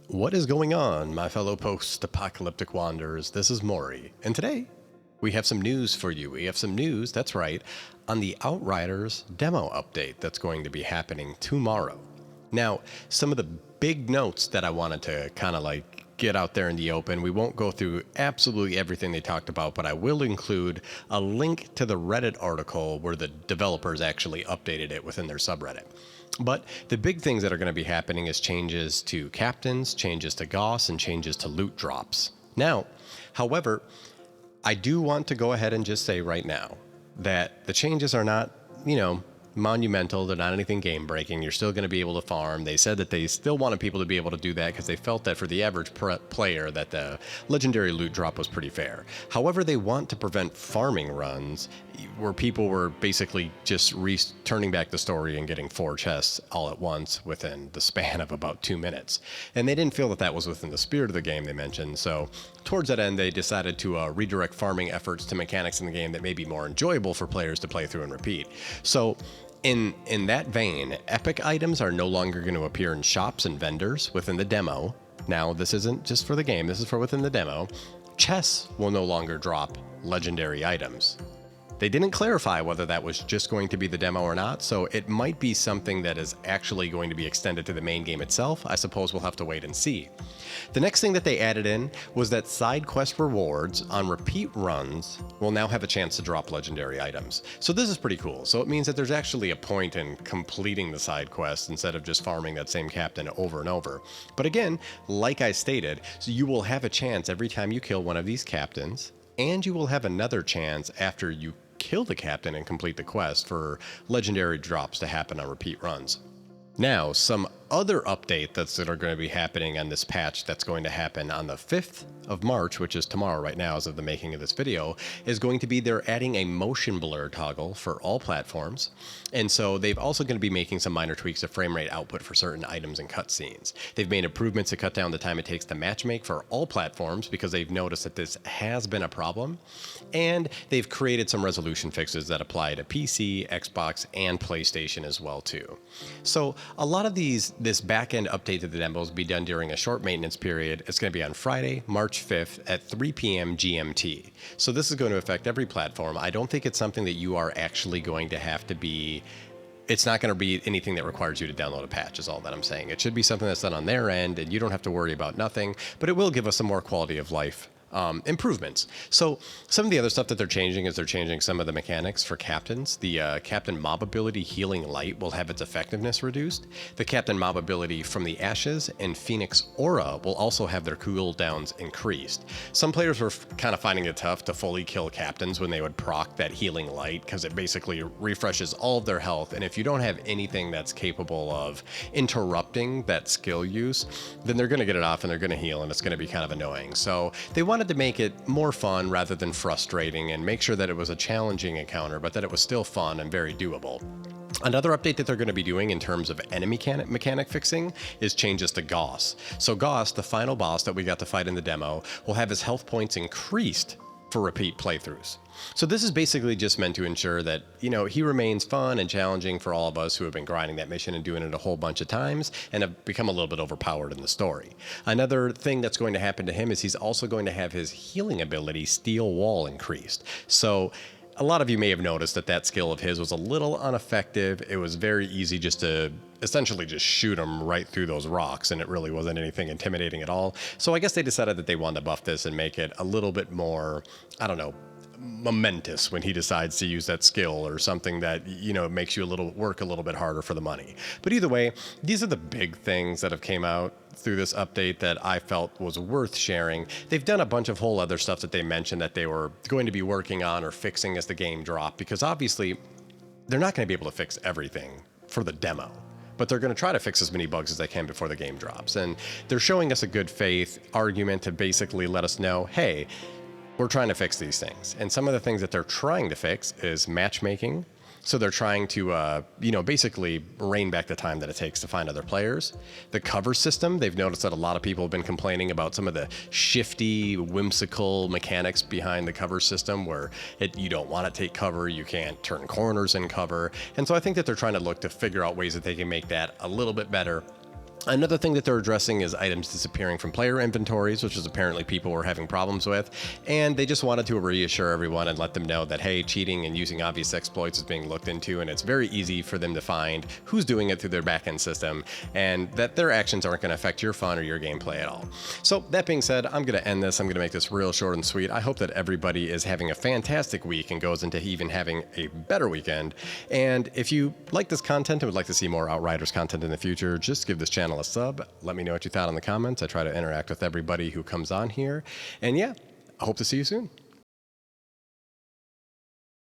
What is going on, my fellow post-apocalyptic wanderers? This is Maury, and today we have some news for you. We have some news, that's right, on the Outriders Demo update that's going to be happening tomorrow. Now, some of the big notes that I wanted to kind of get out there in the open. We won't go through absolutely everything they talked about, but I will include a link to the Reddit article where the developers actually updated it within their subreddit. But the big things that are going to be happening is changes to captains, changes to Goss, and changes to loot drops. Now, however, I do want to go ahead and just say right now that the changes are not, monumental. They're not anything game breaking. You're still going to be able to farm. They said that they still wanted people to be able to do that because they felt that for the average player that the legendary loot drop was pretty fair. However, they want to prevent farming runs where people were basically just turning back the story and getting 4 chests all at once within the span of about 2 minutes. And they didn't feel that that was within the spirit of the game, they mentioned. So towards that end, they decided to redirect farming efforts to mechanics in the game that may be more enjoyable for players to play through and repeat. So in that vein, epic items are no longer going to appear in shops and vendors within the demo. Now, this isn't just for the game, this is for within the demo. Chests will no longer drop legendary items. They didn't clarify whether that was just going to be the demo or not, so it might be something that is actually going to be extended to the main game itself. I suppose we'll have to wait and see. The next thing that they added in was that side quest rewards on repeat runs will now have a chance to drop legendary items. So this is pretty cool. So it means that there's actually a point in completing the side quest instead of just farming that same captain over and over. But again, like I stated, so you will have a chance every time you kill one of these captains, and you will have another chance after you kill the captain and complete the quest for legendary drops to happen on repeat runs. Now, some other update that are going to be happening on this patch that's going to happen on the 5th of March, which is tomorrow right now as of the making of this video, is going to be they're adding a motion blur toggle for all platforms. And so they've also going to be making some minor tweaks to frame rate output for certain items and cutscenes. They've made improvements to cut down the time it takes to matchmake for all platforms because they've noticed that this has been a problem. And they've created some resolution fixes that apply to PC, Xbox, and PlayStation as well too. So a lot of this backend update to the demos will be done during a short maintenance period. It's going to be on Friday, March 5th at 3 p.m. GMT. So this is going to affect every platform. I don't think it's something that you are actually going to have to be. It's not going to be anything that requires you to download a patch is all that I'm saying. It should be something that's done on their end and you don't have to worry about nothing, but it will give us some more quality of life improvements. So some of the other stuff that they're changing is they're changing some of the mechanics for captains. The captain mob ability Healing Light will have its effectiveness reduced. The captain mob ability From the Ashes and Phoenix Aura will also have their cooldowns increased. Some players were kind of finding it tough to fully kill captains when they would proc that Healing Light because it basically refreshes all of their health, and if you don't have anything that's capable of interrupting that skill use, then they're going to get it off and they're going to heal, and it's going to be kind of annoying. So they wanted to make it more fun rather than frustrating and make sure that it was a challenging encounter, but that it was still fun and very doable. Another update that they're going to be doing in terms of enemy mechanic fixing is changes to Goss. So Goss, the final boss that we got to fight in the demo, will have his health points increased for repeat playthroughs. So this is basically just meant to ensure that, he remains fun and challenging for all of us who have been grinding that mission and doing it a whole bunch of times and have become a little bit overpowered in the story. Another thing that's going to happen to him is he's also going to have his healing ability, Steel Wall, increased. So a lot of you may have noticed that skill of his was a little ineffective. It was very easy just to essentially just shoot him right through those rocks, and it really wasn't anything intimidating at all. So I guess they decided that they wanted to buff this and make it a little bit more, momentous when he decides to use that skill or something that, makes you work a little bit harder for the money. But either way, these are the big things that have came out through this update that I felt was worth sharing. They've done a bunch of whole other stuff that they mentioned that they were going to be working on or fixing as the game dropped, because obviously they're not going to be able to fix everything for the demo, but they're going to try to fix as many bugs as they can before the game drops. And they're showing us a good faith argument to basically let us know, hey, we're trying to fix these things. And some of the things that they're trying to fix is matchmaking. So they're trying to, basically rein back the time that it takes to find other players. The cover system, they've noticed that a lot of people have been complaining about some of the shifty, whimsical mechanics behind the cover system where you don't want to take cover, you can't turn corners in cover. And so I think that they're trying to look to figure out ways that they can make that a little bit better. Another thing that they're addressing is items disappearing from player inventories, which is apparently people were having problems with. And they just wanted to reassure everyone and let them know that, hey, cheating and using obvious exploits is being looked into, and it's very easy for them to find who's doing it through their backend system, and that their actions aren't going to affect your fun or your gameplay at all. So that being said, I'm going to end this. I'm going to make this real short and sweet. I hope that everybody is having a fantastic week and goes into even having a better weekend. And if you like this content and would like to see more Outriders content in the future, just give this channel a sub. Let me know what you thought in the comments. I try to interact with everybody who comes on here. And yeah, I hope to see you soon.